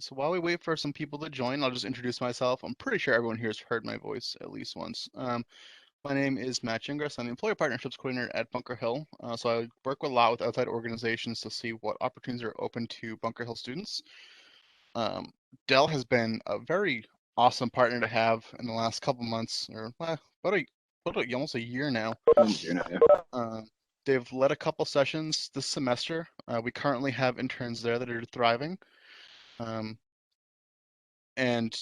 So while we wait for some people to join, I'll just introduce myself. I'm pretty sure everyone here has heard my voice at least once. My name is Matt Gingras. I'm the Employee Partnerships Coordinator at Bunker Hill. So I work with a lot with outside organizations to see what opportunities are open to Bunker Hill students. Um, Dell has been a very awesome partner to have in the last couple months, or almost a year now. Almost here now, yeah. Um, they've led a couple sessions this semester. We currently have interns there that are thriving. Um, and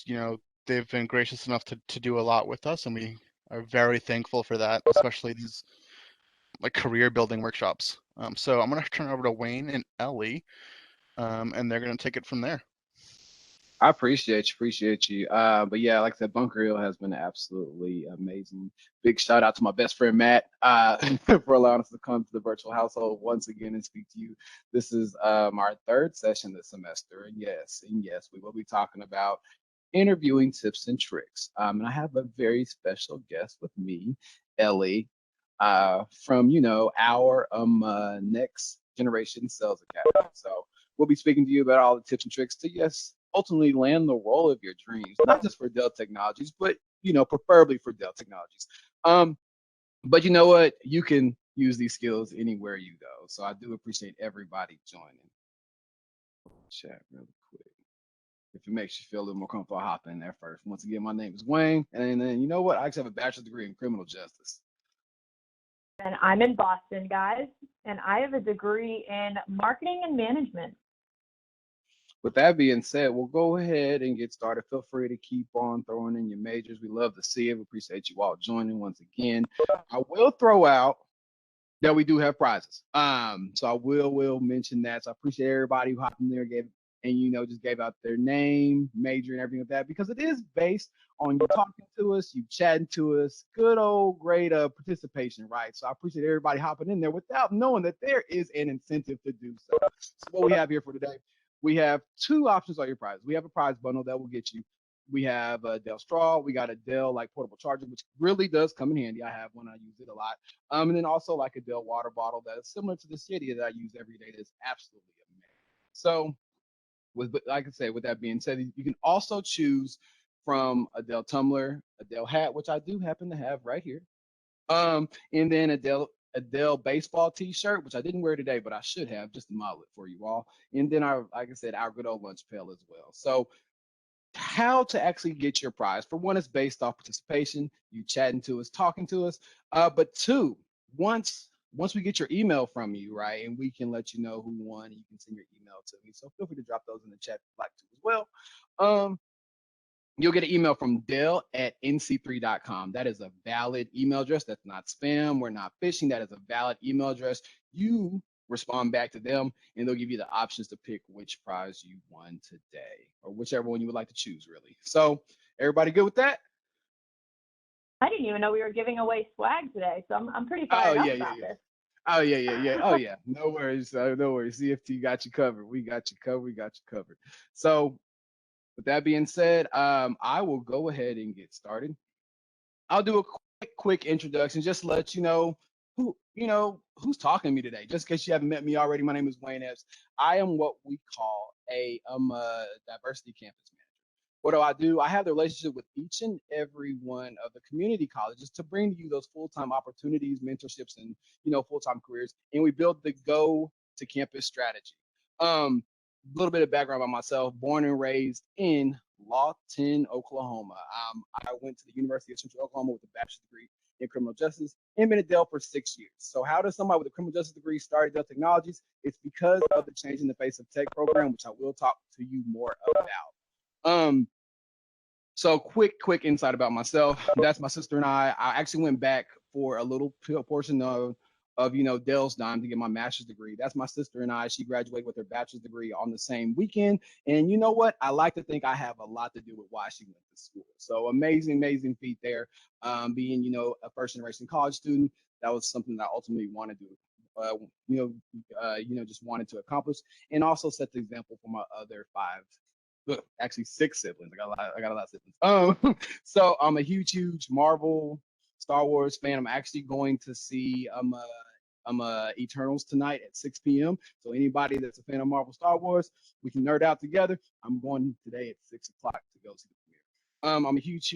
they've been gracious enough to do a lot with us, and we are very thankful for that, especially these like career building workshops. So I'm going to turn it over to Wayne and Ellie, and they're going to take it from there. I appreciate you. But yeah, like I said, Bunker Hill has been absolutely amazing. Big shout out to my best friend Matt for allowing us to come to the virtual household once again and speak to you. This is our third session this semester, and yes, we will be talking about interviewing tips and tricks. And I have a very special guest with me, Ellie, from our next generation sales academy. So we'll be speaking to you about all the tips and tricks to ultimately land the role of your dreams, not just for Dell Technologies, but preferably for Dell Technologies. But you know what? You can use these skills anywhere you go. So I do appreciate everybody joining. Chat really quick. If it makes you feel a little more comfortable, I'll hop in there first. Once again, my name is Wayne, and then you know what? I actually have a bachelor's degree in criminal justice. And I'm in Boston, guys, and I have a degree in marketing and management. With that being said, we'll go ahead and get started. Feel free to keep on throwing in your majors. We love to see it. We appreciate you all joining once again. I will throw out that we do have prizes. So I will mention that. So I appreciate everybody who hopped in there, just gave out their name, major, and everything like that, because it is based on you talking to us, you chatting to us, good old great participation, right? So I appreciate everybody hopping in there without knowing that there is an incentive to do so. So what we have here for today, we have two options on your prize. We have a prize bundle that will get you. We have a Dell straw. We got a Dell like portable charger, which really does come in handy. I have one. I use it a lot. And then also like a Dell water bottle that is similar to the City that I use every day. That's absolutely amazing. So like I said, with that being said, you can also choose from a Dell tumbler, a Dell hat, which I do happen to have right here, and then a Dell baseball T-shirt, which I didn't wear today, but I should have just to model it for you all. And then like I said, our good old lunch pail as well. So how to actually get your prize. For one, it's based off participation, you chatting to us, talking to us. But two, once we get your email from you, right, and we can let you know who won, and you can send your email to me. So feel free to drop those in the chat if you'd like to as well. You'll get an email from Dell at nc3.com. That is a valid email address. That's not spam. We're not phishing. That is a valid email address. You respond back to them, and they'll give you the options to pick which prize you won today, or whichever one you would like to choose, really. So everybody good with that? I didn't even know we were giving away swag today, so I'm pretty fired up about this. Oh yeah. Oh yeah. No worries. No worries. CFT got you covered. We got you covered. So with that being said, I will go ahead and get started. I'll do a quick introduction, just to let you know who's talking to me today. Just in case you haven't met me already, my name is Wayne Epps. I am what we call a diversity campus manager. What do? I have the relationship with each and every one of the community colleges to bring you those full-time opportunities, mentorships, and full-time careers. And we build the go to campus strategy. A little bit of background about myself: born and raised in Lawton, Oklahoma. I went to the University of Central Oklahoma with a bachelor's degree in criminal justice and been at Dell for 6 years. So how does somebody with a criminal justice degree start at Dell Technologies? It's because of the Change in the Face of Tech program, which I will talk to you more about. So quick insight about myself. That's my sister and I. I actually went back for a little portion of Dell's dime to get my master's degree. That's my sister and I. She graduated with her bachelor's degree on the same weekend. And you know what? I like to think I have a lot to do with why she went to school. So amazing feat there. Being, a first generation college student, that was something that I ultimately wanted to just wanted to accomplish, and also set the example for my other actually 6 siblings. I got a lot of siblings. So I'm a huge Marvel, Star Wars fan. I'm actually going to see Eternals tonight at 6 p.m. So anybody that's a fan of Marvel Star Wars, we can nerd out together. I'm going today at 6 o'clock to go see the premiere. I'm a huge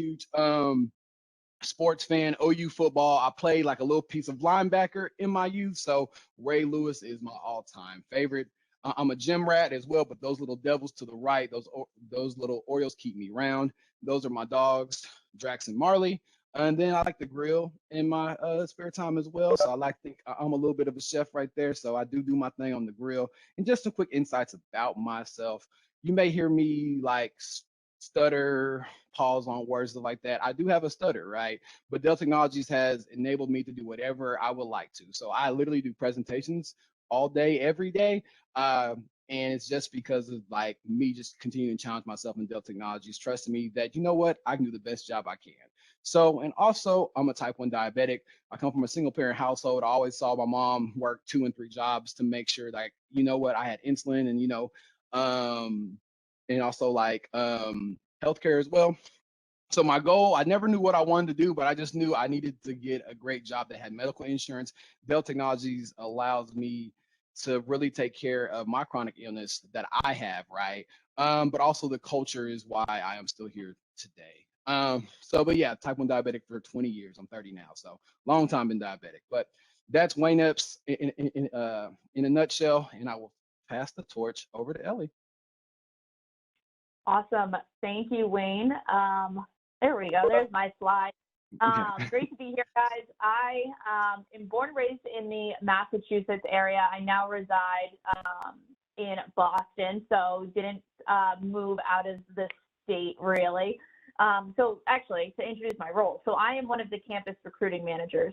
sports fan, OU football. I played like a little piece of linebacker in my youth, so Ray Lewis is my all-time favorite. I'm a gym rat as well, but those little devils to the right, those little Orioles keep me round. Those are my dogs, Drax and Marley. And then I like to grill in my spare time as well. So I like to think I'm a little bit of a chef right there. So I do my thing on the grill. And just some quick insights about myself. You may hear me like stutter, pause on words, stuff like that. I do have a stutter, right? But Dell Technologies has enabled me to do whatever I would like to. So I literally do presentations all day, every day. And it's just because of like me just continuing to challenge myself in Dell Technologies, trusting me that, you know what, I can do the best job I can. So, and also I'm a type 1 diabetic. I come from a single parent household. I always saw my mom work 2 and 3 jobs to make sure that, you know what, I had insulin and also like healthcare as well. So my goal, I never knew what I wanted to do, but I just knew I needed to get a great job that had medical insurance. Dell Technologies allows me to really take care of my chronic illness that I have, right? But also the culture is why I am still here today. But yeah, type 1 diabetic for 20 years. I'm 30 now, so long time been diabetic. But that's Wayne Epps in a nutshell, and I will pass the torch over to Ellie. Awesome. Thank you, Wayne. There we go. There's my slide. Great to be here, guys. I am born and raised in the Massachusetts area. I now reside in Boston, so didn't move out of the state really. So actually, to introduce my role, so I am one of the campus recruiting managers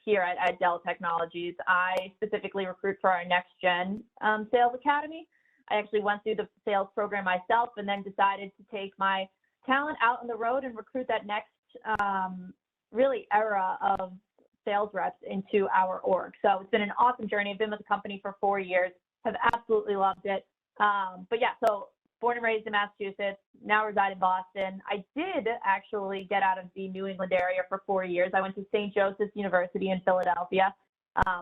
here at Dell Technologies. I specifically recruit for our Next Gen Sales Academy. I actually went through the sales program myself and then decided to take my talent out on the road and recruit that next really era of sales reps into our org. So it's been an awesome journey. I've been with the company for 4 years, have absolutely loved it. But yeah, so born and raised in Massachusetts, now reside in Boston. I did actually get out of the New England area for 4 years. I went to St. Joseph's University in Philadelphia,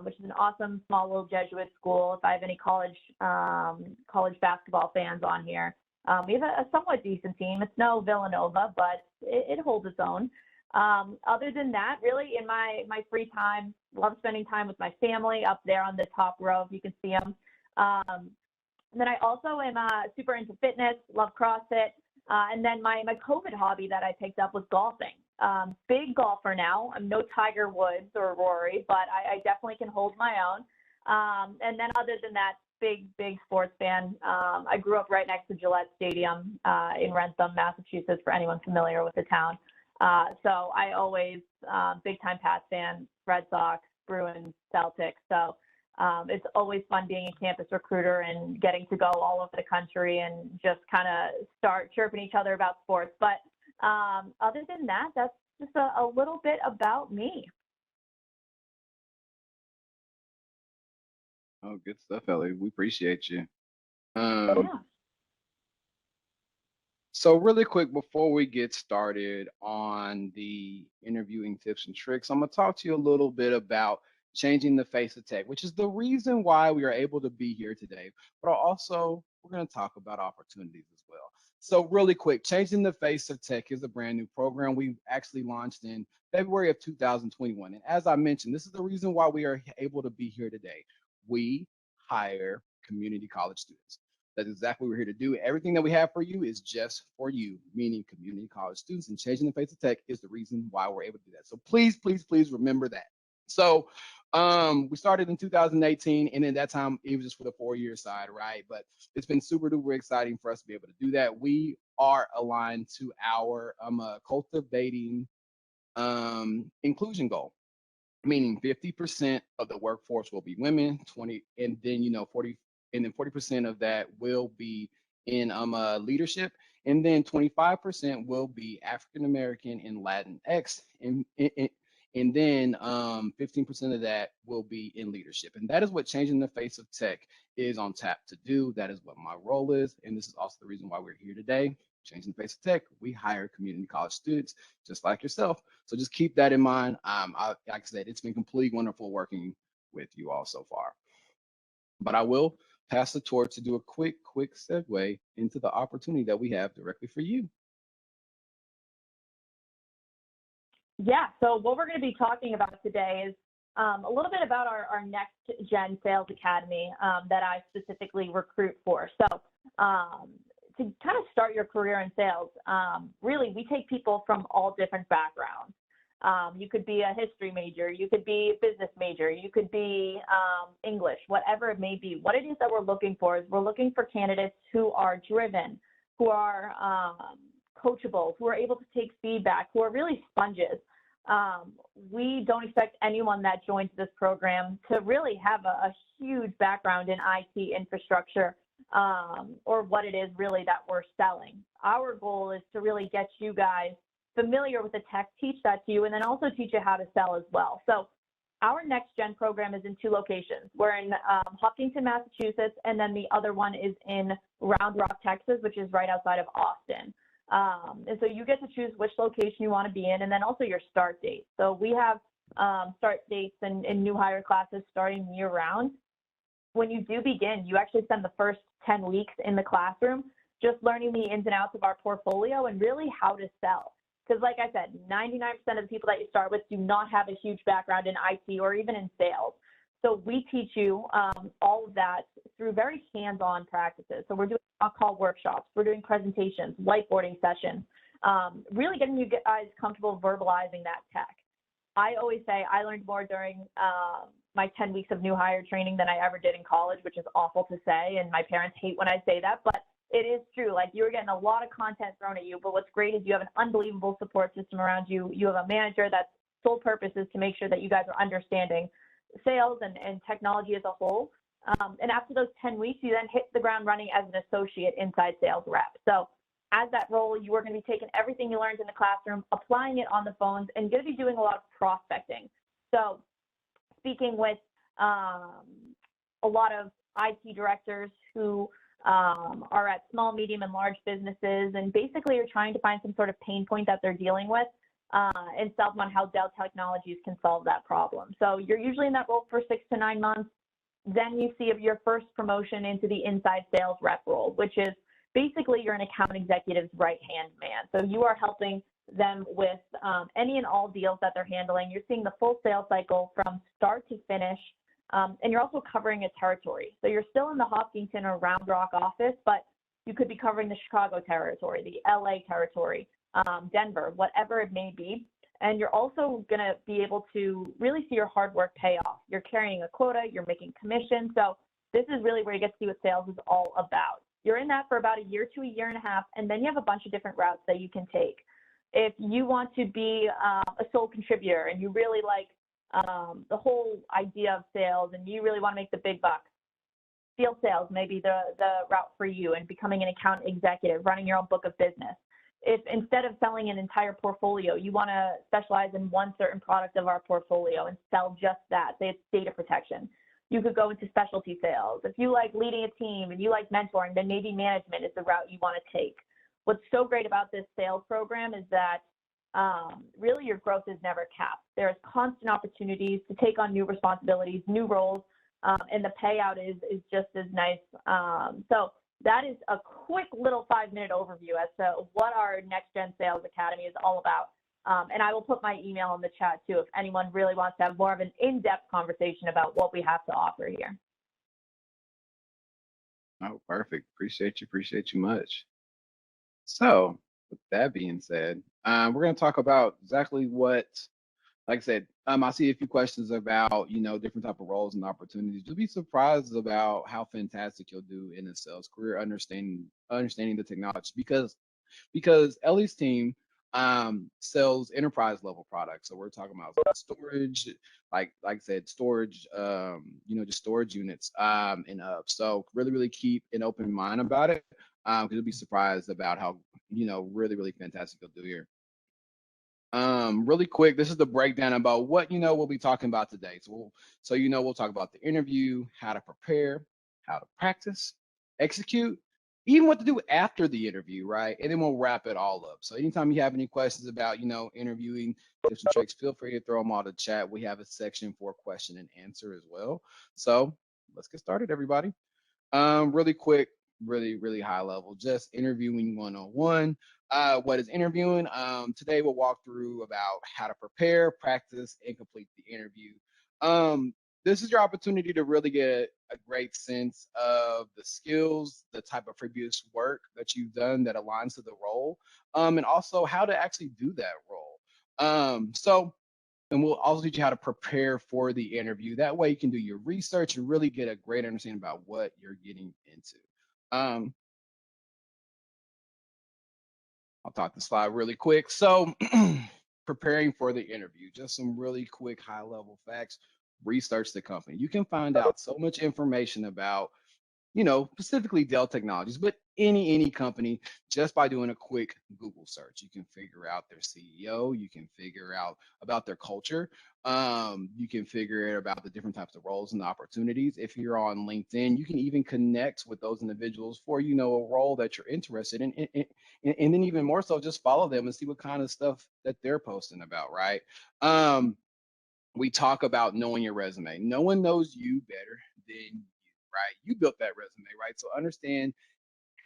which is an awesome small little Jesuit school. If I have any college basketball fans on here, we have a somewhat decent team. It's no Villanova, but it holds its own. Other than that, really in my free time, love spending time with my family up there on the top row, if you can see them. And then I also am super into fitness, love CrossFit. And then my COVID hobby that I picked up was golfing. Big golfer now. I'm no Tiger Woods or Rory, but I definitely can hold my own. And then other than that, big sports fan. I grew up right next to Gillette Stadium in Rentham, Massachusetts, for anyone familiar with the town. So I always, big time Pats fan, Red Sox, Bruins, Celtics. So it's always fun being a campus recruiter and getting to go all over the country and just kind of start chirping each other about sports. But other than that, that's just a little bit about me. Oh, good stuff, Ellie. We appreciate you. Yeah. So really quick, before we get started on the interviewing tips and tricks, I'm going to talk to you a little bit about changing the face of tech, which is the reason why we are able to be here today. But also, we're going to talk about opportunities as well. So really quick, Changing the Face of Tech is a brand new program we actually launched in February of 2021. And as I mentioned, this is the reason why we are able to be here today. We hire community college students. That's exactly what we're here to do. Everything that we have for you is just for you, meaning community college students. And Changing the Face of Tech is the reason why we're able to do that. So please remember that. So we started in 2018, and at that time it was just for the 4-year side, right? But it's been super duper exciting for us to be able to do that. We are aligned to our cultivating inclusion goal, meaning 50% of the workforce will be women, 20, and then 40% of that will be in leadership, and then 25% will be African American and Latinx, and then 15% of that will be in leadership. And that is what Changing the Face of Tech is on tap to do. That is what my role is, and this is also the reason why we're here today. Changing the Face of Tech, we hire community college students just like yourself. So just keep that in mind. Like I said, it's been completely wonderful working with you all so far. But I will pass the torch to do a quick segue into the opportunity that we have directly for you. Yeah, so what we're going to be talking about today is a little bit about our next gen sales academy that I specifically recruit for. So to kind of start your career in sales, really we take people from all different backgrounds. You could be a history major, you could be a business major, you could be English, whatever it may be. What it is that we're looking for is we're looking for candidates who are driven, who are coachable, who are able to take feedback, who are really sponges. We don't expect anyone that joins this program to really have a huge background in IT infrastructure or what it is really that we're selling. Our goal is to really get you guys familiar with the tech, teach that to you, and then also teach you how to sell as well. So our next gen program is in 2 locations. We're in Hopkinton, Massachusetts, and then the other one is in Round Rock, Texas, which is right outside of Austin. And so you get to choose which location you want to be in, and then also your start date. So we have start dates in new hire classes starting year round. When you do begin, you actually spend the first 10 weeks in the classroom just learning the ins and outs of our portfolio and really how to sell. Because like I said, 99% of the people that you start with do not have a huge background in IT or even in sales. So we teach you all of that through very hands-on practices. So we're doing on-call workshops, we're doing presentations, whiteboarding sessions, really getting you guys comfortable verbalizing that tech. I always say I learned more during my 10 weeks of new hire training than I ever did in college, which is awful to say, and my parents hate when I say that, but it is true. Like, you're getting a lot of content thrown at you, but what's great is you have an unbelievable support system around you. You have a manager that's sole purpose is to make sure that you guys are understanding sales and technology as a whole. And after those 10 weeks, you then hit the ground running as an associate inside sales rep. So as that role, you are going to be taking everything you learned in the classroom, applying it on the phones, and going to be doing a lot of prospecting. So speaking with a lot of IT directors who are at small, medium, and large businesses, and basically are trying to find some sort of pain point that they're dealing with and sell them on how Dell Technologies can solve that problem. So you're usually in that role for 6 to 9 months. Then you see your first promotion into the inside sales rep role, which is basically you're an account executive's right-hand man. So you are helping them with any and all deals that they're handling. You're seeing the full sales cycle from start to finish, and you're also covering a territory. So you're still in the Hopkinton or Round Rock office, but you could be covering the Chicago territory, the LA territory, Denver, whatever it may be. And you're also going to be able to really see your hard work pay off. You're carrying a quota, you're making commission. So this is really where you get to see what sales is all about. You're in that for about a year to a year and a half, and then you have a bunch of different routes that you can take. If you want to be a sole contributor and you really like the whole idea of sales and you really want to make the big bucks, field sales may be the route for you, and becoming an account executive, running your own book of business. If instead of selling an entire portfolio, you want to specialize in one certain product of our portfolio and sell just that, say it's data protection, you could go into specialty sales. If you like leading a team and you like mentoring, then maybe management is the route you want to take. What's so great about this sales program is that really your growth is never capped. There's constant opportunities to take on new responsibilities, new roles, and the payout is just as nice. So that is a quick little 5-minute overview as to what our Next Gen Sales Academy is all about. And I will put my email in the chat too if anyone really wants to have more of an in-depth conversation about what we have to offer here. Oh, perfect. Appreciate you much. So with that being said, we're going to talk about exactly what, like I said, I see a few questions about, different type of roles and opportunities. You'll be surprised about how fantastic you'll do in a sales career, understanding the technology, because Ellie's team sells enterprise level products. So we're talking about storage, like I said, storage, just storage units and up. So really keep an open mind about it, because you'll be surprised about how, really fantastic you'll do here. Really quick, this is the breakdown about what we'll be talking about today. So we'll talk about the interview, how to prepare, how to practice, execute, even what to do after the interview, right? And then we'll wrap it all up. So anytime you have any questions about, interviewing tips and tricks, feel free to throw them all to chat. We have a section for question and answer as well. So let's get started, everybody. Really quick, really high level, just interviewing 101. What is interviewing? Today we'll walk through about how to prepare, practice, and complete the interview. This is your opportunity to really get a great sense of the skills, the type of previous work that you've done that aligns to the role, and also how to actually do that role. And we'll also teach you how to prepare for the interview. That way you can do your research and really get a great understanding about what you're getting into. I'll talk the slide really quick. So preparing for the interview, just some really quick high level facts. Research the company. You can find out so much information about, specifically Dell Technologies, but any company, just by doing a quick Google search. You can figure out their CEO, you can figure out about their culture, you can figure out about the different types of roles and opportunities. If you're on LinkedIn, you can even connect with those individuals for, a role that you're interested in. And then even more so, just follow them and see what kind of stuff that they're posting about, right? We talk about knowing your resume. No one knows you better than you, right? You built that resume, right? So understand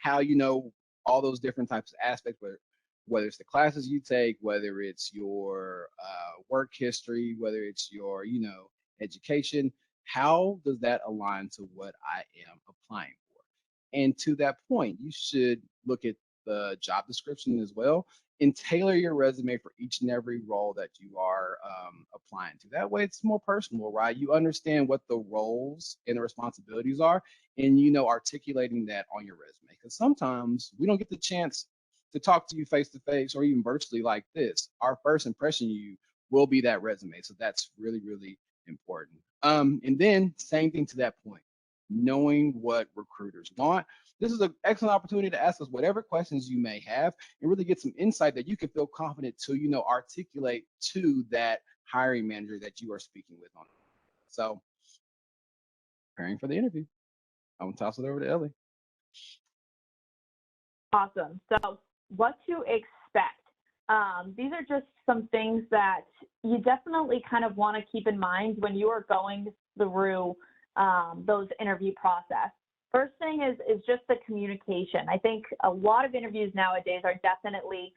how you know all those different types of aspects, whether it's the classes you take, whether it's your work history, whether it's your, education. How does that align to what I am applying for? And to that point, you should look at the job description as well and tailor your resume for each and every role that you are applying to. That way it's more personal, right? You understand what the roles and the responsibilities are, and articulating that on your resume. Because sometimes we don't get the chance to talk to you face to face or even virtually like this. Our first impression of you will be that resume. So that's really important. And then same thing to that point, knowing what recruiters want. This is an excellent opportunity to ask us whatever questions you may have and really get some insight that you can feel confident to, articulate to that hiring manager that you are speaking with on. So preparing for the interview. I'm gonna toss it over to Ellie. Awesome. So what to expect. These are just some things that you definitely kind of want to keep in mind when you are going through those interview process. First thing is just the communication. I think a lot of interviews nowadays are definitely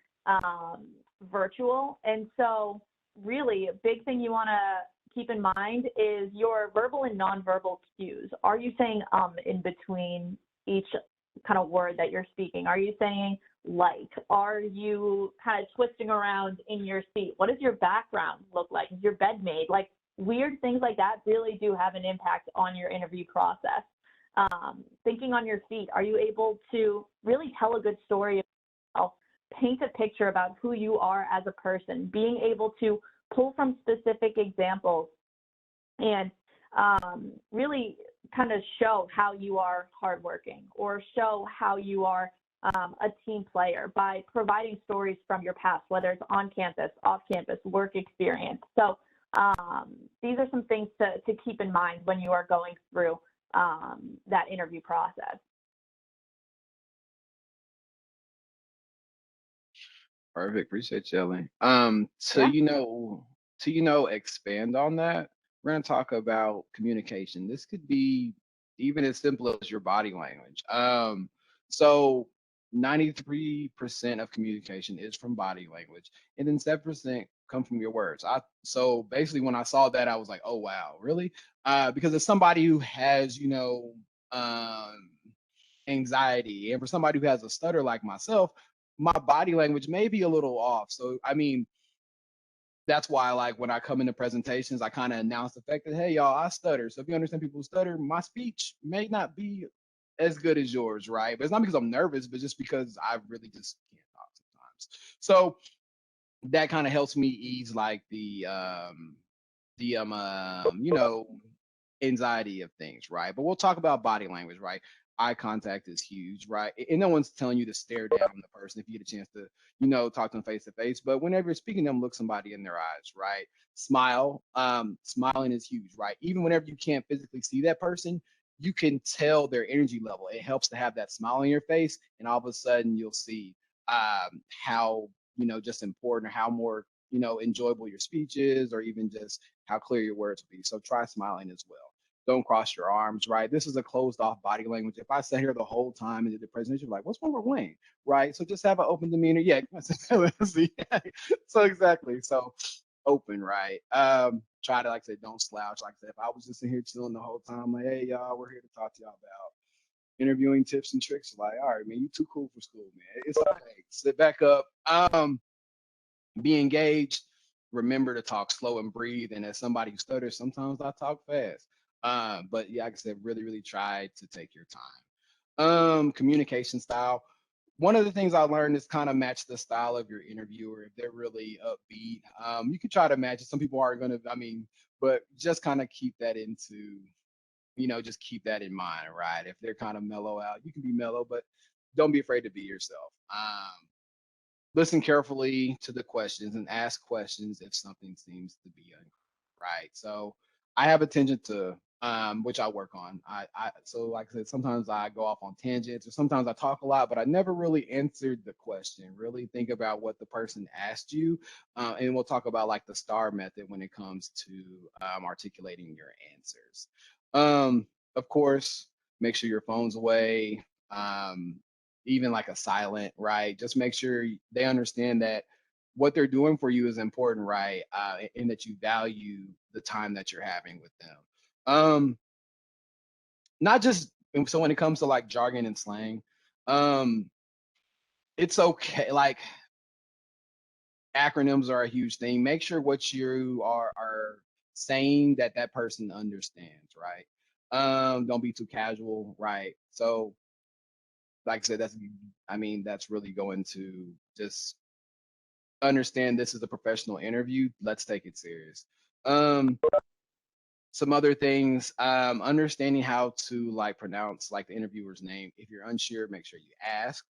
virtual. And so really a big thing you want to keep in mind is your verbal and nonverbal cues. Are you saying in between each kind of word that you're speaking? Are you saying like? Are you kind of twisting around in your seat? What does your background look like? Is your bed made? Like weird things like that really do have an impact on your interview process. Thinking on your feet, are you able to really tell a good story of yourself, paint a picture about who you are as a person, being able to pull from specific examples and really kind of show how you are hardworking or show how you are a team player by providing stories from your past, whether it's on campus, off campus, work experience. So these are some things to keep in mind when you are going through that interview process. Perfect. Appreciate you, Ellie. Expand on that, we're going to talk about communication. This could be even as simple as your body language. So 93% of communication is from body language, and then 7% come from your words. So basically, when I saw that, I was like, oh wow, really? Because as somebody who has, anxiety, and for somebody who has a stutter like myself, my body language may be a little off. So I mean, that's why, like, when I come into presentations, I kind of announce the fact that, hey, y'all, I stutter. So if you understand people who stutter, my speech may not be as good as yours, right? But it's not because I'm nervous, but just because I really just can't talk sometimes. So that kind of helps me ease like the anxiety of things, right? But we'll talk about body language, right? Eye contact is huge, right? And no one's telling you to stare down the person if you get a chance to, talk to them face to face. But whenever you're speaking to them, look somebody in their eyes, right? Smile. Smiling is huge, right? Even whenever you can't physically see that person, you can tell their energy level. It helps to have that smile on your face, and all of a sudden you'll see how, just important, or how more, enjoyable your speech is, or even just how clear your words will be. So try smiling as well. Don't cross your arms, right? This is a closed off body language. If I sat here the whole time and did the presentation, like, what's wrong with Wayne? Right? So just have an open demeanor. Yeah. So exactly. So open, right? Try to, like I said, don't slouch. Like I said, if I was just in here chilling the whole time, like, hey y'all, we're here to talk to y'all about interviewing tips and tricks. Like, all right, man, you too cool for school, man. It's okay. Sit back up. Be engaged. Remember to talk slow and breathe. And as somebody who stutters, sometimes I talk fast. But yeah, like I said, really, really try to take your time. Communication style. One of the things I learned is kind of match the style of your interviewer. If they're really upbeat, you can try to match it. Some people aren't going to, but just kind of keep that into, just keep that in mind, right? If they're kind of mellow out, you can be mellow, but don't be afraid to be yourself. Listen carefully to the questions and ask questions if something seems to be unclear, right? So I have attention to, which I work on. So like I said, sometimes I go off on tangents, or sometimes I talk a lot, but I never really answered the question. Really think about what the person asked you, and we'll talk about like the STAR method when it comes to articulating your answers. Of course, make sure your phone's away. Even like a silent, right? Just make sure they understand that what they're doing for you is important, right? And that you value the time that you're having with them. Not just, so when it comes to like jargon and slang, it's okay. Like, acronyms are a huge thing. Make sure what you are saying that person understands, right? Don't be too casual, right? So like I said, that's really going to just understand this is a professional interview. Let's take it serious. Some other things, understanding how to like pronounce like the interviewer's name. If you're unsure, make sure you ask.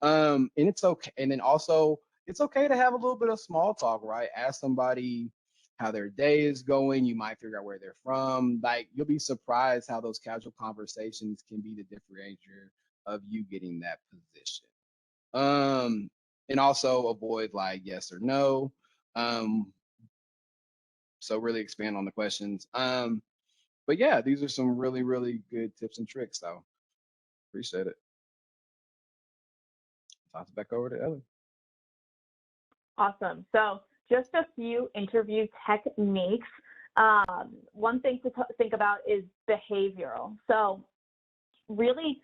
And it's okay. And then also, it's okay to have a little bit of small talk, right? Ask somebody how their day is going. You might figure out where they're from. Like, you'll be surprised how those casual conversations can be the differentiator of you getting that position. And also avoid like yes or no. Um, so really expand on the questions. But yeah, these are some really, really good tips and tricks. So appreciate it. Toss it back over to Ellie. Awesome. So just a few interview techniques. One thing to think about is behavioral. So really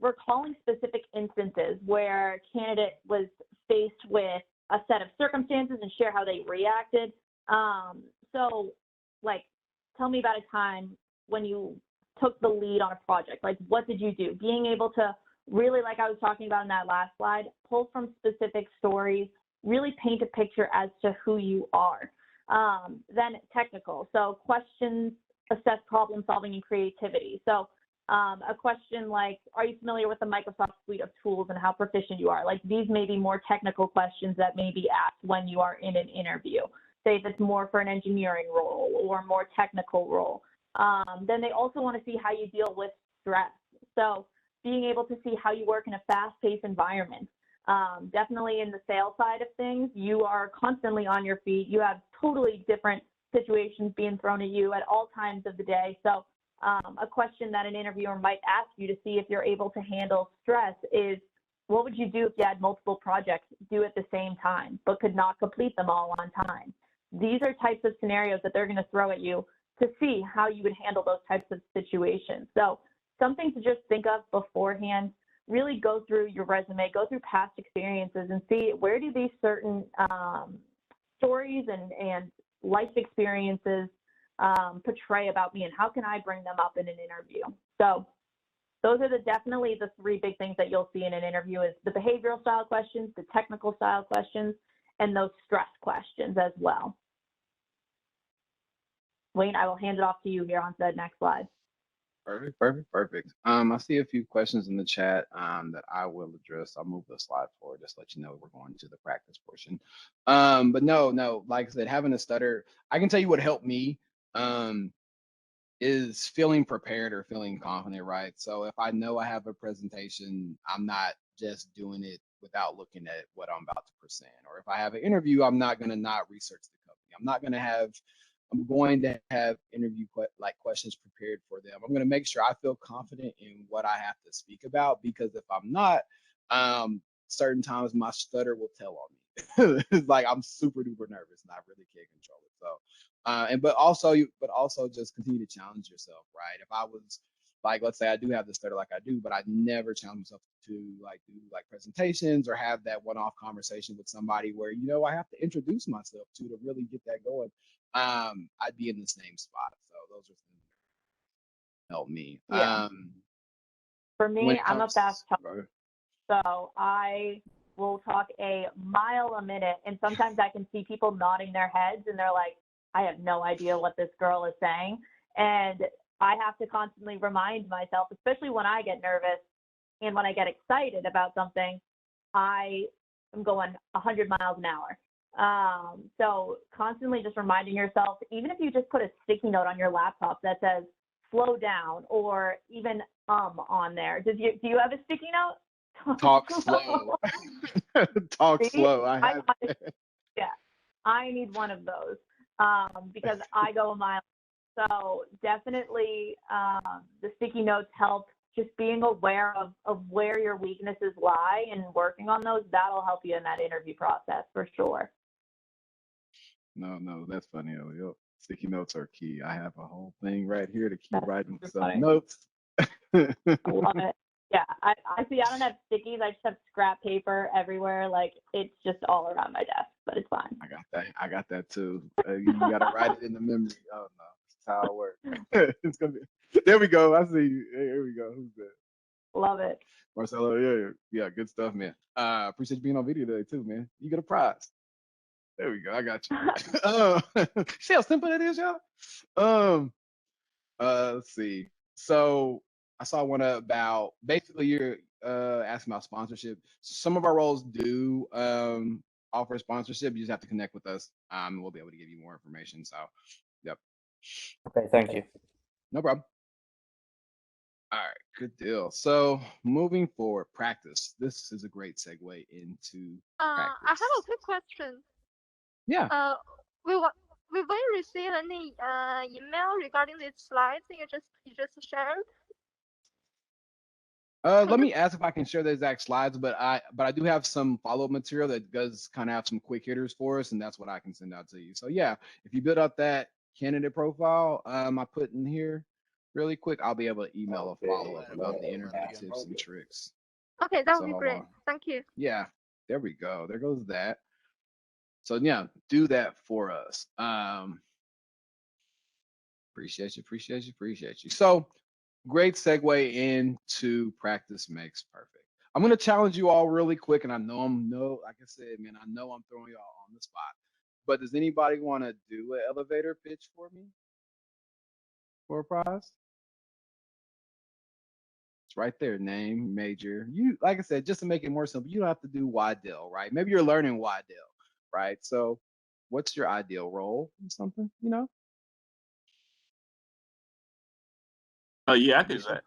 recalling specific instances where a candidate was faced with a set of circumstances and share how they reacted. So like, tell me about a time when you took the lead on a project. Like, what did you do? Being able to really, like I was talking about in that last slide, pull from specific stories, really paint a picture as to who you are. Then technical. So questions assess problem solving and creativity. So a question like, are you familiar with the Microsoft suite of tools and how proficient you are? Like, these may be more technical questions that may be asked when you are in an interview. Say if it's more for an engineering role or more technical role. Then they also want to see how you deal with stress. So being able to see how you work in a fast-paced environment. Definitely in the sales side of things, you are constantly on your feet. You have totally different situations being thrown at you at all times of the day. So a question that an interviewer might ask you to see if you're able to handle stress is, what would you do if you had multiple projects due at the same time, but could not complete them all on time? These are types of scenarios that they're going to throw at you to see how you would handle those types of situations. So something to just think of beforehand. Really go through your resume, go through past experiences and see where do these certain stories and life experiences portray about me, and how can I bring them up in an interview? So those are definitely the three big things that you'll see in an interview: is the behavioral style questions, the technical style questions, and those stress questions as well. Wayne, I will hand it off to you here on the next slide. Perfect. I see a few questions in the chat that I will address. I'll move the slide forward just to let you know we're going to the practice portion. But no, like I said, having a stutter, I can tell you what helped me. is feeling prepared or feeling confident, right? So if I know I have a presentation, I'm not just doing it without looking at what I'm about to present. Or if I have an interview, I'm not going to not research the company. I'm going to have interview like questions prepared for them. I'm going to make sure I feel confident in what I have to speak about, because if I'm not, certain times my stutter will tell on me. It's like I'm super duper nervous and I really can't control it. So but also just continue to challenge yourself, right? If I was like, let's say I do have the stutter like I do, but I never challenge myself to like do like presentations or have that one-off conversation with somebody where, I have to introduce myself to really get that going. I'd be in the same spot. So those are things that help me. Yeah. For When me, it I'm a comes, fast talker, so I will talk a mile a minute, and sometimes I can see people nodding their heads, and they're like, I have no idea what this girl is saying. And I have to constantly remind myself, especially when I get nervous and when I get excited about something, I am going 100 miles an hour. So constantly just reminding yourself, even if you just put a sticky note on your laptop that says slow down, or even on there. Do you have a sticky note? talk slow. Talk See? slow. Yeah, I need one of those because I go a mile. So definitely the sticky notes help. Just being aware of where your weaknesses lie and working on those, that'll help you in that interview process for sure. No, that's funny, Elliot. Sticky notes are key. I have a whole thing right here to keep That's writing super some funny. notes. I love it. Yeah, I see. I don't have stickies. I just have scrap paper everywhere. Like it's just all around my desk, but it's fine. I got that too. You got to write it in the memory. Oh no, that's how it works. It's gonna be. There we go. I see you. Hey, here we go. Who's that? Love it. Marcelo. Yeah. Good stuff, man. Appreciate you being on video today too, man. You get a prize. There we go. I got you. See how simple that is, y'all. Let's see. So I saw one about basically you're asking about sponsorship. Some of our roles do offer sponsorship. You just have to connect with us. And we'll be able to give you more information. So, yep. Okay, thank you. No problem. All right, good deal. So moving forward, practice. This is a great segue into I practice. have a quick question. Yeah. Will we receive any email regarding these slides you just shared? Let me ask if I can share the exact slides, but I do have some follow-up material that does kind of have some quick hitters for us, and that's what I can send out to you. So yeah, if you build up that candidate profile, I put in here really quick, I'll be able to email a follow-up about the interview tips and tricks. Okay, that would So be hold great. on. Thank you. Yeah, there we go. There goes that. So yeah, do that for us. Appreciate you. So great segue into practice makes perfect. I'm gonna challenge you all really quick, and I know like I said, man, I know I'm throwing y'all on the spot. But does anybody want to do an elevator pitch for me for a prize? It's right there, name, major. You, like I said, just to make it more simple, you don't have to do why Dell, right? Maybe you're learning why Dell, right? So, what's your ideal role in something? Oh yeah, I can do that.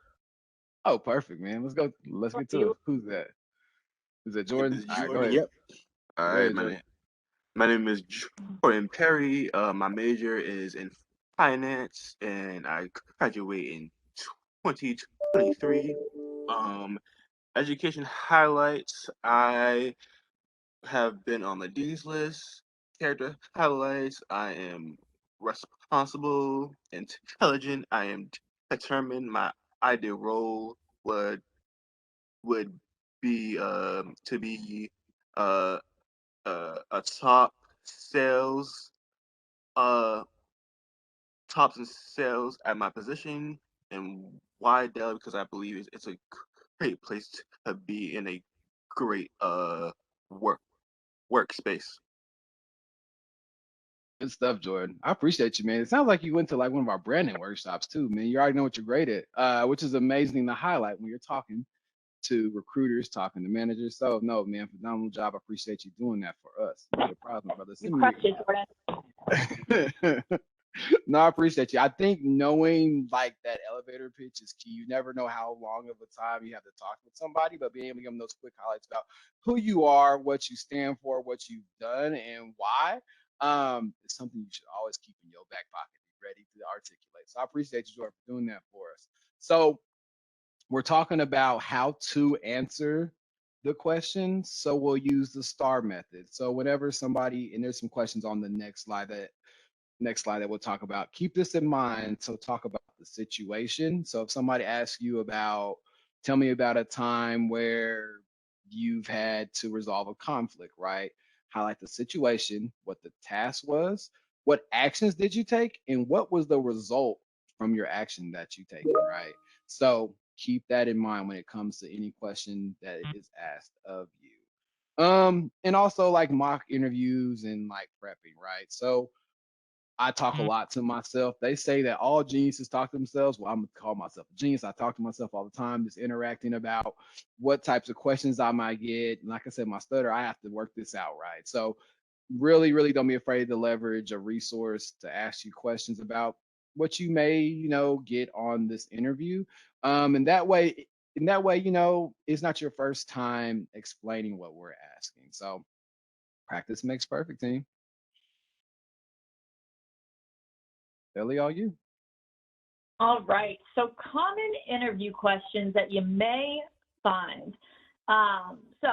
Oh, perfect, man. Let's go. Let's get to it. Who's that? Is it Jordan? All right, go ahead. Yep. All Go right, ahead, Jordan. my name is Jordan Perry. My major is in finance, and I graduate in 2023. Education highlights. I have been on the dean's list. Character highlights. I am responsible, intelligent. I am determined. My ideal role would be to be uh, a sales uh tops in sales at my position. And why Dell? Because I believe it's a great place to be in a great workspace. Good stuff, Jordan. I appreciate you, man. It sounds like you went to like one of our branding workshops too, man. You already know what you're great at, which is amazing to highlight when you're talking to recruiters, talking to managers. So no, man, phenomenal job. I appreciate you doing that for us. You get a prize, my brother. You crushed it, Jordan. No, I appreciate you. I think knowing like that elevator pitch is key. You never know how long of a time you have to talk with somebody, but being able to give them those quick highlights about who you are, what you stand for, what you've done, and why, is something you should always keep in your back pocket, be ready to articulate. So I appreciate you, Jordan, for doing that for us. So we're talking about how to answer the question. So we'll use the STAR method. So whenever somebody, and there's some questions on the next slide that we'll talk about. Keep this in mind. So talk about the situation. So if somebody asks you about, tell me about a time where you've had to resolve a conflict, right? Highlight the situation, what the task was, what actions did you take, and what was the result from your action that you taken, right? So keep that in mind when it comes to any question that is asked of you. And also like mock interviews and like prepping, right? So I talk a lot to myself. They say that all geniuses talk to themselves. Well, I'm gonna call myself a genius. I talk to myself all the time, just interacting about what types of questions I might get. And like I said, my stutter, I have to work this out, right? So really, really don't be afraid to leverage a resource to ask you questions about what you may, get on this interview. And that way, it's not your first time explaining what we're asking. So practice makes perfect, team. Ellie, all you. All right. So common interview questions that you may find. So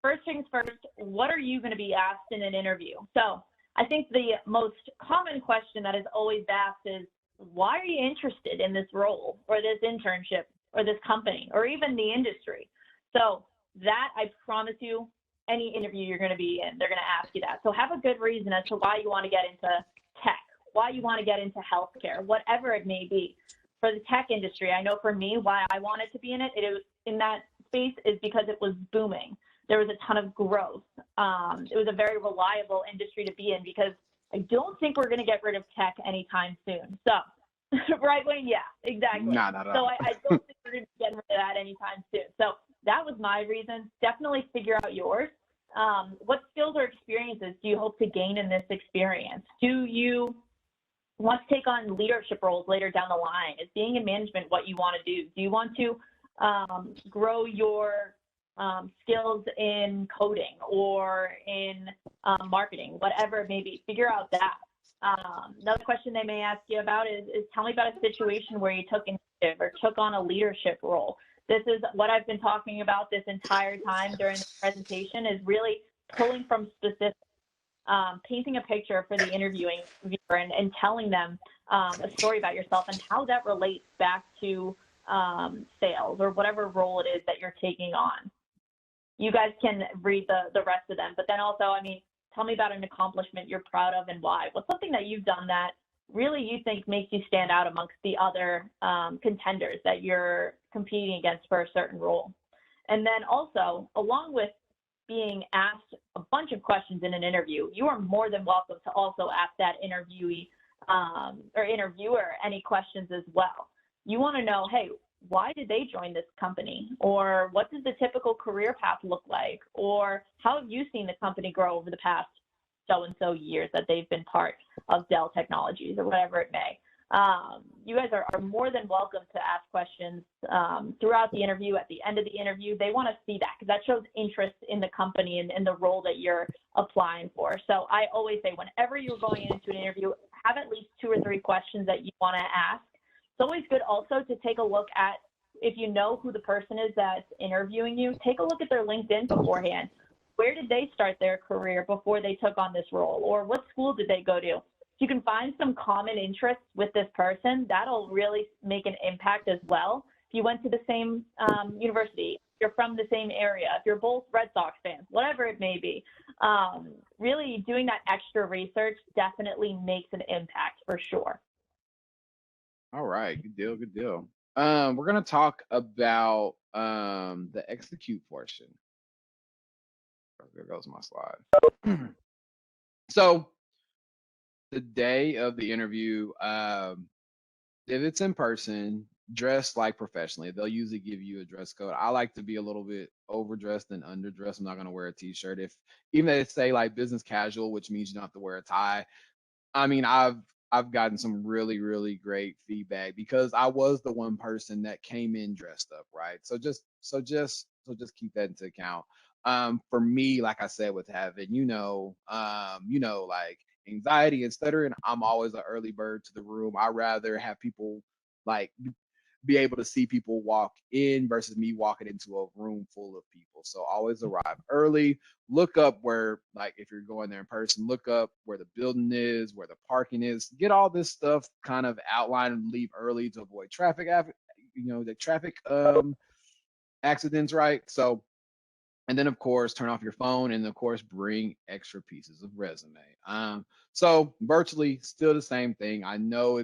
first things first, what are you going to be asked in an interview? So I think the most common question that is always asked is, why are you interested in this role or this internship or this company or even the industry? So that, I promise you, any interview you're going to be in, they're going to ask you that. So have a good reason as to why you want to get into tech, why you want to get into healthcare, whatever it may be. For the tech industry, I know for me, why I wanted to be in it, in that space is because it was booming. There was a ton of growth. It was a very reliable industry to be in because I don't think we're going to get rid of tech anytime soon. So, right, Wayne? Yeah, exactly. Nah, not at all. So I don't think we're going to be getting rid of that anytime soon. So that was my reason. Definitely figure out yours. What skills or experiences do you hope to gain in this experience? Do you want to take on leadership roles later down the line? Is being in management what you want to do? Do you want to grow your skills in coding or in marketing, whatever it may be? Figure out that. Another question they may ask you about is tell me about a situation where you took initiative or took on a leadership role. This is what I've been talking about this entire time during the presentation, is really pulling from specific, painting a picture for the interviewing viewer and telling them a story about yourself and how that relates back to sales or whatever role it is that you're taking on. You guys can read the rest of them, but then also, I mean, tell me about an accomplishment you're proud of and why. What's something that you've done that really you think makes you stand out amongst the other contenders that you're competing against for a certain role? And then also, along with being asked a bunch of questions in an interview, you are more than welcome to also ask that interviewee or interviewer any questions as well. You want to know, hey, why did they join this company? Or what does the typical career path look like? Or how have you seen the company grow over the past so-and-so years that they've been part of Dell Technologies or whatever it may? You guys are more than welcome to ask questions throughout the interview, at the end of the interview. They want to see that because that shows interest in the company and the role that you're applying for. So I always say whenever you're going into an interview, have at least 2 or 3 questions that you want to ask. It's always good also to take a look at, if you know who the person is that's interviewing you, take a look at their LinkedIn beforehand. Where did they start their career before they took on this role? Or what school did they go to? If you can find some common interests with this person, that'll really make an impact as well. If you went to the same university, if you're from the same area, if you're both Red Sox fans, whatever it may be, really doing that extra research definitely makes an impact for sure. All right, good deal, good deal. We're gonna talk about the execute portion. There goes my slide. So the day of the interview, if it's in person, dress like professionally. They'll usually give you a dress code. I like to be a little bit overdressed than underdressed. I'm not gonna wear a t-shirt. If even if they say like business casual, which means you don't have to wear a tie, I mean, I've gotten some really great feedback because I was the one person that came in dressed up, right? So just keep that into account. For me, like I said, with having like anxiety and stuttering, I'm always an early bird to the room. I rather have people like be able to see people walk in versus me walking into a room full of people. So always arrive early. Look up where, like, if you're going there in person, look up where the building is, where the parking is. Get all this stuff kind of outlined and leave early to avoid the traffic accidents, right? So, and then of course turn off your phone, and of course bring extra pieces of resume. So virtually still the same thing. I know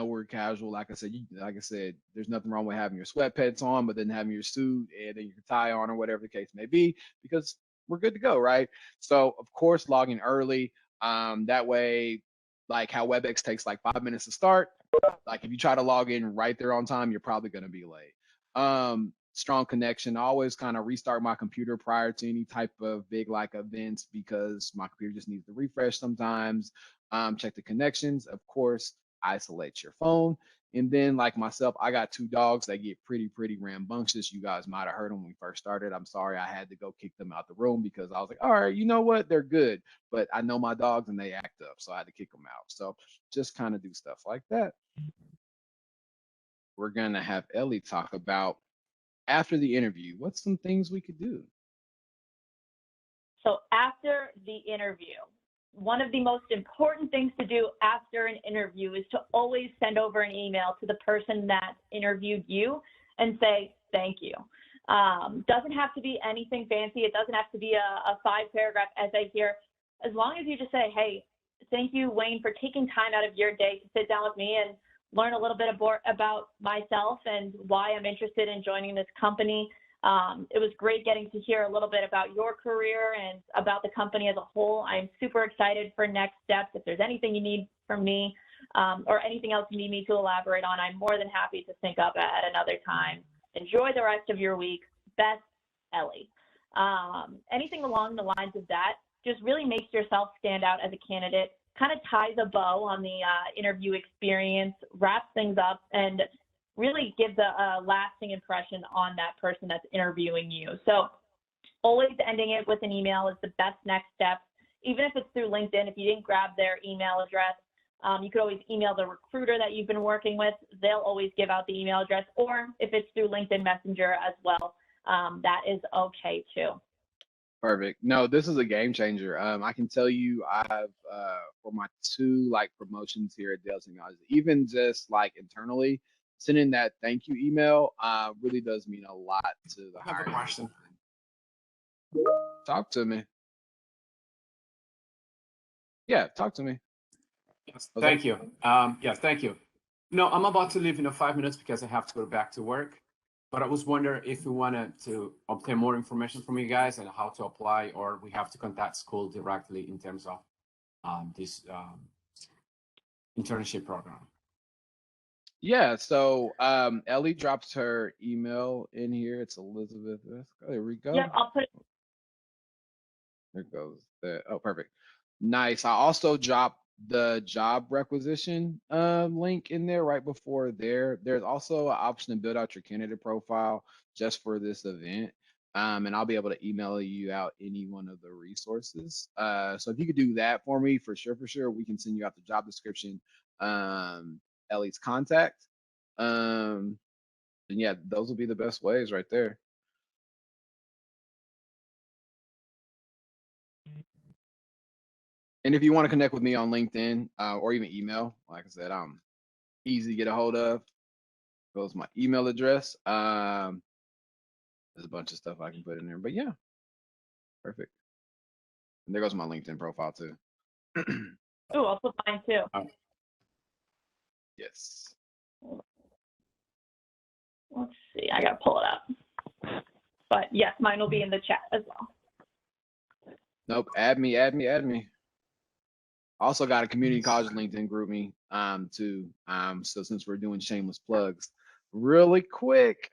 we're casual. Like I said, there's nothing wrong with having your sweatpants on, but then having your suit and then your tie on or whatever the case may be, because we're good to go, right? So of course logging early. That way, like how WebEx takes like 5 minutes to start. Like if you try to log in right there on time, you're probably gonna be late. Strong connection. I always kind of restart my computer prior to any type of big like events because my computer just needs to refresh sometimes. Check the connections. Of course, isolate your phone. And then like myself, I got 2 dogs that get pretty rambunctious. You guys might have heard them when we first started. I'm sorry I had to go kick them out the room because I was like, all right, you know what? They're good. But I know my dogs and they act up. So I had to kick them out. So just kind of do stuff like that. We're going to have Ellie talk about after the interview, what's some things we could do? So after the interview, one of the most important things to do after an interview is to always send over an email to the person that interviewed you and say, thank you. Doesn't have to be anything fancy. It doesn't have to be a 5-paragraph essay here. As long as you just say, hey, thank you, Wayne, for taking time out of your day to sit down with me and learn a little bit about myself and why I'm interested in joining this company. It was great getting to hear a little bit about your career and about the company as a whole. I'm super excited for next steps. If there's anything you need from me or anything else you need me to elaborate on, I'm more than happy to sync up at another time. Enjoy the rest of your week. Best, Ellie. Anything along the lines of that just really makes yourself stand out as a candidate, kind of ties a bow on the interview experience, wraps things up, and really gives a lasting impression on that person that's interviewing you. So always ending it with an email is the best next step. Even if it's through LinkedIn, if you didn't grab their email address, you could always email the recruiter that you've been working with. They'll always give out the email address, or if it's through LinkedIn Messenger as well, that is okay too. Perfect. No, this is a game changer. I can tell you, I've for my 2 like promotions here at Dell Technologies, even just like internally, sending that thank you email really does mean a lot to the I have a hiring. question. Talk to me. Yeah, talk to me. Yes, Okay. thank you. Yes, thank you. No, I'm about to leave in 5 minutes because I have to go back to work. But I was wondering if you wanted to obtain more information from you guys and how to apply, or we have to contact school directly in terms of this internship program. Yeah, so Ellie drops her email in here. It's Elizabeth. There we go. Yep, I'll put it. There goes that. Oh, perfect. Nice. I also dropped the job requisition link in there right before there. There's also an option to build out your candidate profile just for this event. And I'll be able to email you out any one of the resources. So if you could do that for me, for sure, we can send you out the job description, Ellie's contact. And yeah, those will be the best ways right there. And if you want to connect with me on LinkedIn or even email, like I said, I'm easy to get a hold of. Goes my email address. There's a bunch of stuff I can put in there, but yeah, perfect. And there goes my LinkedIn profile too. Ooh, I'll put mine too. Yes. Let's see, I gotta pull it up. But yes, mine will be in the chat as well. Nope. Add me. Also got a community college LinkedIn group me too. So since we're doing shameless plugs, really quick,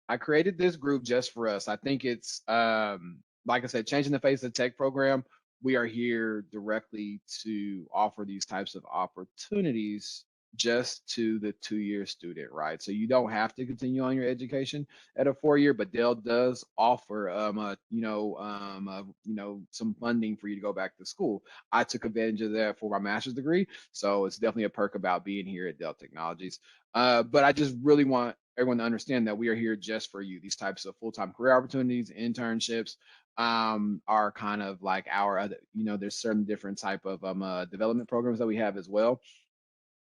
I created this group just for us. I think it's like I said, changing the face of the tech program. we are here directly to offer these types of opportunities just to the 2-year student, right? So you don't have to continue on your education at a 4-year, but Dell does offer, some funding for you to go back to school. I took advantage of that for my master's degree, so it's definitely a perk about being here at Dell Technologies. But I just really want everyone to understand that we are here just for you. These types of full-time career opportunities, internships, are kind of like our other, there's certain different type of development programs that we have as well.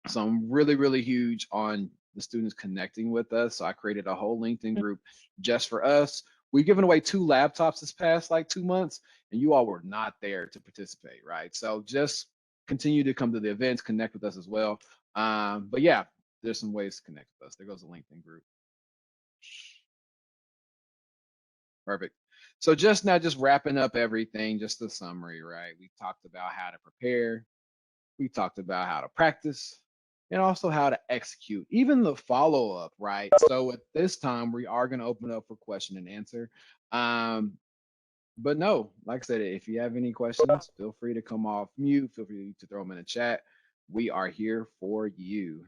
So I'm really, really huge on the students connecting with us. So I created a whole LinkedIn group just for us. We've given away 2 laptops this past like 2 months, and you all were not there to participate, right? So just continue to come to the events, connect with us as well. But yeah, there's some ways to connect with us. There goes the LinkedIn group. Perfect. So just now, just wrapping up everything, just a summary, right? We talked about how to prepare. We talked about how to practice and also how to execute, even the follow up, right? So at this time, we are going to open up for question and answer. But no, like I said, if you have any questions, feel free to come off mute. Feel free to throw them in the chat. We are here for you.